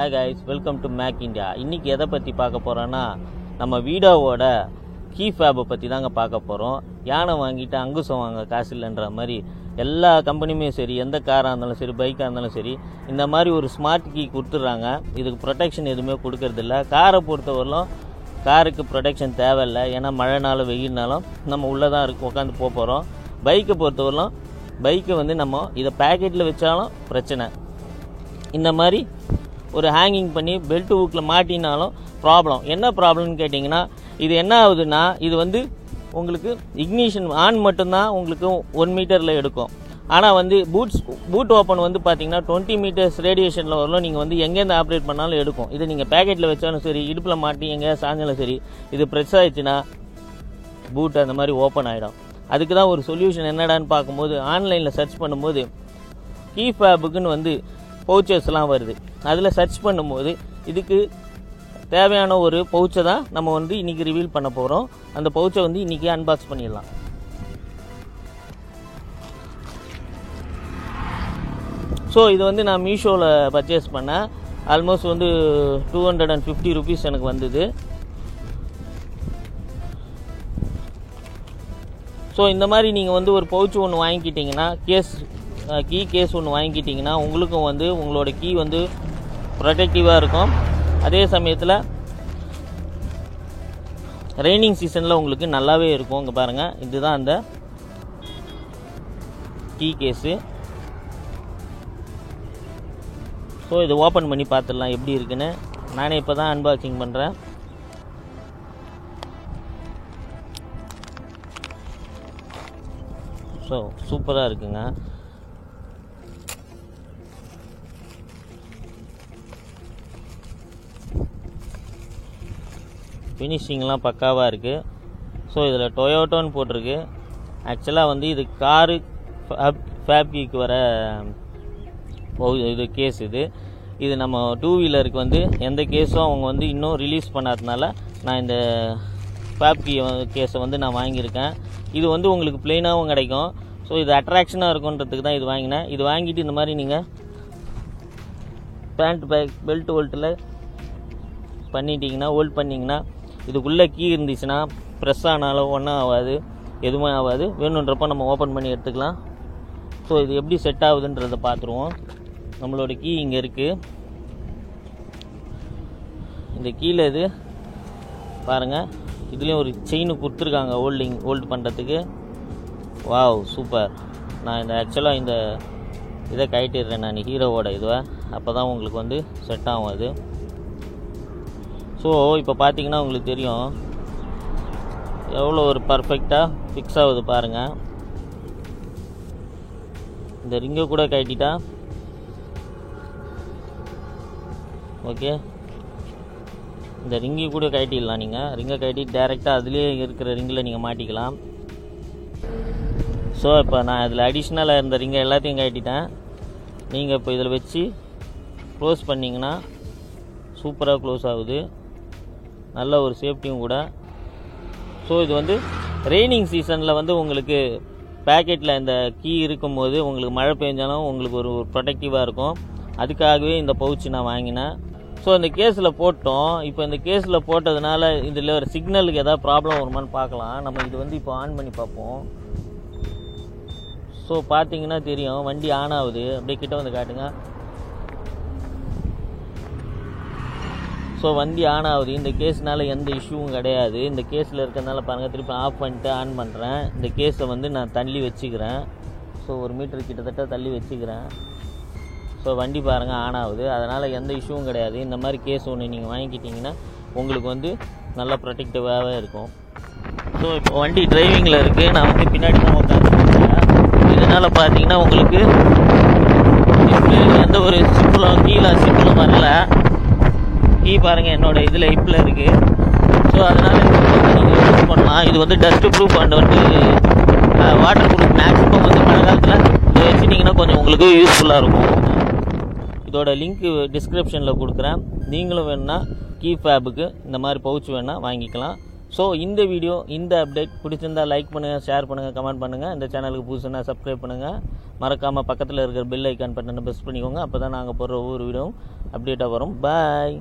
Hi guys, welcome to Make India. இன்றைக்கி எதை பற்றி பார்க்க போகிறோன்னா, நம்ம வீடியோவோட கீ ஃபேபை பற்றி தாங்க பார்க்க போகிறோம். யானை வாங்கிட்டு அங்குசம் வாங்க காசு இல்லைன்ற மாதிரி எல்லா கம்பெனியுமே சரி, எந்த காராக இருந்தாலும் சரி, பைக்காக இருந்தாலும் சரி, இந்த மாதிரி ஒரு ஸ்மார்ட் கீ கொடுத்துட்றாங்க. இதுக்கு ப்ரொடெக்ஷன் எதுவுமே கொடுக்கறதில்ல. காரை பொறுத்தவரையிலும் காருக்கு ப்ரொடெக்ஷன் தேவையில்லை. ஏன்னா மழைனாலும் வெயில்னாலும் நம்ம உள்ளே தான் உட்காந்து போகிறோம். பைக்கை பொறுத்தவரையிலும் பைக்கை வந்து நம்ம இதை பேக்கெட்டில் வச்சாலும் பிரச்சனை. இந்த மாதிரி ஒரு ஹேங்கிங் பண்ணி பெல்ட் ஹூக்கில் மாட்டினாலும் ப்ராப்ளம். என்ன ப்ராப்ளம்னு கேட்டிங்கன்னா, இது என்ன ஆகுதுன்னா, இது வந்து உங்களுக்கு இக்னிஷன் ஆன் மட்டும்தான் உங்களுக்கு 1 மீட்டரில் எடுக்கும். ஆனால் வந்து பூட் ஓப்பன் வந்து பார்த்தீங்கன்னா 20 மீட்டர்ஸ் ரேடியேஷனில் வரலாம். நீங்கள் வந்து எங்கேருந்து ஆப்ரேட் பண்ணாலும் எடுக்கும். இது நீங்கள் பேக்கெட்டில் வச்சாலும் சரி, இடுப்பில் மாட்டி எங்கேயாவது சாஞ்சாலும் சரி, இது ப்ரெஸ் ஆகிடுச்சுன்னா பூட் அந்த மாதிரி ஓப்பன் ஆகிடும். அதுக்கு தான் ஒரு சொல்யூஷன் என்னடான்னு பார்க்கும்போது, ஆன்லைனில் சர்ச் பண்ணும்போது கீ ஃபேபுக்குன்னு வந்து பவுச்சஸ்லாம் வருது. அதில் சர்ச் பண்ணும்போது இதுக்கு தேவையான ஒரு பவுச்சை தான் நம்ம வந்து இன்றைக்கி ரிவீல் பண்ண போகிறோம். அந்த பவுச்சை வந்து இன்றைக்கி அன்பாக்ஸ் பண்ணிடலாம். ஸோ இது வந்து நான் மீஷோவில் பர்ச்சேஸ் பண்ணேன். ஆல்மோஸ்ட் வந்து 250 ருபீஸ் எனக்கு வந்தது. ஸோ இந்த மாதிரி நீங்கள் வந்து ஒரு பவுச் ஒன்று வாங்கிக்கிட்டிங்கன்னா, கீ கேஸ் ஒன்று வாங்கிக்கிட்டிங்கன்னா, உங்களுக்கும் வந்து உங்களோட கீ வந்து ப்ரொடெக்டிவாக இருக்கும். அதே சமயத்தில் ரெய்னிங் சீசனில் உங்களுக்கு நல்லாவே இருக்கும். இங்கே பாருங்கள், இதுதான் அந்த கீ கேஸு. ஸோ இதை ஓப்பன் பண்ணி பார்த்துடலாம் எப்படி இருக்குன்னு. நானே இப்போ தான் அன்பாக்சிங் பண்ணுறேன். ஸோ சூப்பராக இருக்குங்க. ஃபினிஷிங்லாம் பக்காவாக இருக்குது. ஸோ இதில் டொயோட்டோன்னு போட்டிருக்கு. ஆக்சுவலாக வந்து இது காரு ஃபேப்ரிக்கு வர இது கேஸ். இது நம்ம 2 வீலருக்கு வந்து எந்த கேஸும் அவங்க வந்து இன்னும் ரிலீஸ் பண்ணாததுனால நான் இந்த ஃபேப்ரி கேஸை வந்து நான் வாங்கியிருக்கேன். இது வந்து உங்களுக்கு ப்ளெயினாகவும் கிடைக்கும். ஸோ இது அட்ராக்ஷனாக இருக்குன்றதுக்கு தான் இது வாங்கினேன். இது வாங்கிட்டு இந்த மாதிரி நீங்கள் பேண்ட் பேக் பெல்ட் ஹோல்ட்டில் பண்ணிட்டீங்கன்னா, ஹோல்ட் பண்ணிங்கன்னா, இதுக்குள்ளே கீ இருந்துச்சுன்னா ப்ரெஸ் ஆனாலும் ஒன்றும் ஆகாது, எதுவுமே ஆகாது. வேணுன்றப்போ நம்ம ஓப்பன் பண்ணி எடுத்துக்கலாம். ஸோ இது எப்படி செட் ஆகுதுன்றதை பார்த்துருவோம். நம்மளோட கீ இங்கே இருக்குது. இந்த கீழே இது பாருங்கள், இதுலேயும் ஒரு செயின் கொடுத்துருக்காங்க ஹோல்டு பண்ணுறதுக்கு. Wow, super. நான் இந்த ஆக்சுவலாக இந்த இதை கட்டிடுறேன் நான், ஹீரோவோட இதுவை. அப்போ தான் உங்களுக்கு வந்து செட் ஆகும் அது. ஸோ இப்போ பார்த்தீங்கன்னா உங்களுக்கு தெரியும் எவ்வளோ ஒரு பர்ஃபெக்டாக ஃபிக்ஸ் ஆகுது பாருங்கள். இந்த ரிங்கை கூட கட்டிட்டா ஓகே. இந்த ரிங்கை கூட கட்டிடலாம். நீங்கள் ரிங்கை கட்டி டைரெக்டாக அதுலேயே இருக்கிற ரிங்கில் நீங்கள் மாட்டிக்கலாம். ஸோ இப்போ நான் இதில் அடிஷ்னலாக இருந்த ரிங்கை எல்லாத்தையும் கட்டிட்டேன். நீங்கள் இப்போ இதில் வச்சு க்ளோஸ் பண்ணிங்கன்னா சூப்பராக க்ளோஸ் ஆகுது. நல்ல ஒரு சேஃப்டியும் கூட. ஸோ இது வந்து ரெய்னிங் சீசனில் வந்து உங்களுக்கு பேக்கெட்டில் இந்த கீ இருக்கும்போது உங்களுக்கு மழை பெஞ்சாலும் உங்களுக்கு ஒரு ப்ரொடெக்டிவாக இருக்கும். அதுக்காகவே இந்த பவுச் நான் வாங்கினேன். ஸோ இந்த கேஸில் போட்டோம். இப்போ இந்த கேஸில் போட்டதுனால இதில் ஒரு சிக்னலுக்கு எதாவது ப்ராப்ளம் வருமானு பார்க்கலாம். நம்ம இது வந்து இப்போ ஆன் பண்ணி பார்ப்போம். ஸோ பார்த்தீங்கன்னா தெரியும், வண்டி ஆன் ஆகுது. அப்படியே கிட்ட வந்து காட்டுங்க. ஸோ வண்டி ஆன் ஆகுது. இந்த கேஸ்னால எந்த இஷ்யூவும் கிடையாது. இந்த கேஸில் இருக்கிறதுனால பாருங்கள், திருப்பி ஆஃப் பண்ணிட்டு ஆன் பண்ணுறேன். இந்த கேஸை வந்து நான் தள்ளி வச்சுக்கிறேன். ஸோ 1 மீட்டர் கிட்டத்தட்ட தள்ளி வச்சுக்கிறேன். ஸோ வண்டி பாருங்கள் ஆன் ஆகுது. அதனால் எந்த இஷ்யூவும் கிடையாது. இந்த மாதிரி கேஸ் ஒன்று நீங்கள் வாங்கிக்கிட்டிங்கன்னா உங்களுக்கு வந்து நல்லா ப்ரொடெக்டிவாகவே இருக்கும். ஸோ இப்போ வண்டி டிரைவிங்கில் இருக்குது. நான் வந்து பின்னாடி தான் உட்காந்துருக்கேன். இதனால் பார்த்தீங்கன்னா உங்களுக்கு எந்த ஒரு சிம்பிளும் சிம்பிளும் வரல. கீ பாருங்கள் என்னோடய இதில் ஹிப்பில் இருக்குது. ஸோ அதனால் நீங்கள் யூஸ் பண்ணலாம். இது வந்து டஸ்ட்டு ப்ரூஃப் அண்ட் வந்து வாட்டர் ப்ரூஃப். மேக்ஸிமம் வந்து மழை காலத்தில் இதை வச்சுட்டிங்கன்னா கொஞ்சம் உங்களுக்கு யூஸ்ஃபுல்லாக இருக்கும். இதோட லிங்க்கு டிஸ்கிரிப்ஷனில் கொடுக்குறேன். நீங்களும் வேணுன்னா கீ ஃபேபுக்கு இந்த மாதிரி பவுச் வேணால் வாங்கிக்கலாம். ஸோ இந்த வீடியோ, இந்த அப்டேட் பிடிச்சிருந்தா லைக் பண்ணுங்கள், ஷேர் பண்ணுங்கள், கமெண்ட் பண்ணுங்கள். இந்த சேனலுக்கு புதுசுன்னா சப்ஸ்கிரைப் பண்ணுங்கள். மறக்காமல் பக்கத்தில் இருக்கிற பெல் ஐக்கான் பட்டனை ப்ரெஸ் பண்ணிக்கோங்க. அப்போ தான் நாங்கள் போடுற ஒவ்வொரு வீடியோவும் அப்டேட்டாக வரும். பாய்.